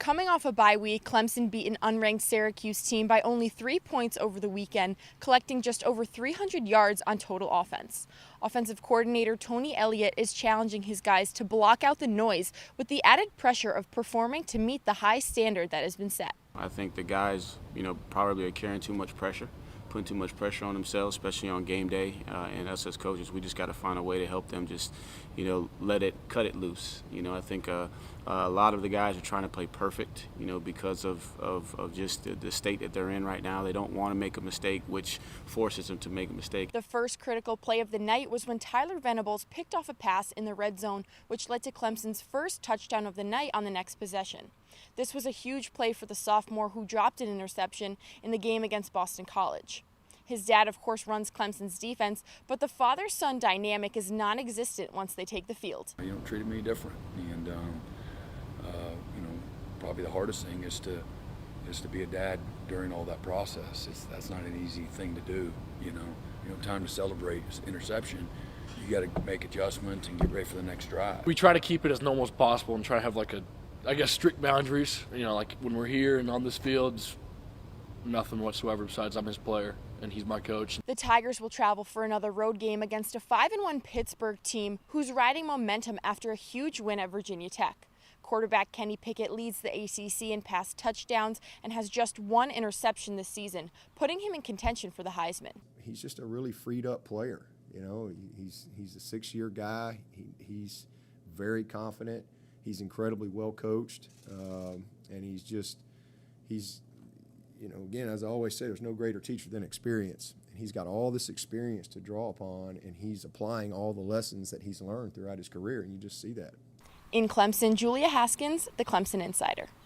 Coming off a bye week, Clemson beat an unranked Syracuse team by only 3 points over the weekend, collecting just over 300 yards on total offense. Offensive coordinator Tony Elliott is challenging his guys to block out the noise with the added pressure of performing to meet the high standard that has been set. I think the guys, probably are carrying too much pressure, putting too much pressure on themselves, especially on game day. And us as coaches, we just got to find a way to help them just, cut it loose. I think a lot of the guys are trying to play perfect, because of just the state that they're in right now. They don't want to make a mistake, which forces them to make a mistake. The first critical play of the night was when Tyler Venables picked off a pass in the red zone, which led to Clemson's first touchdown of the night on the next possession. This was a huge play for the sophomore who dropped an interception in the game against Boston College. His dad, of course, runs Clemson's defense, but the father-son dynamic is non-existent once they take the field. You don't treat me different, and probably the hardest thing is to be a dad during all that process. That's not an easy thing to do. Time to celebrate interception. You got to make adjustments and get ready for the next drive. We try to keep it as normal as possible and try to have strict boundaries. Like when we're here and on this field, it's nothing whatsoever besides I'm his player and he's my coach. The Tigers will travel for another road game against a 5-1 Pittsburgh team who's riding momentum after a huge win at Virginia Tech. Quarterback Kenny Pickett leads the ACC in pass touchdowns and has just one interception this season, putting him in contention for the Heisman. He's just a really freed up player. He's a 6-year guy. He's very confident. He's incredibly well coached, and he's again, as I always say, there's no greater teacher than experience. And he's got all this experience to draw upon, and he's applying all the lessons that he's learned throughout his career, and you just see that. In Clemson, Julia Haskins, the Clemson Insider.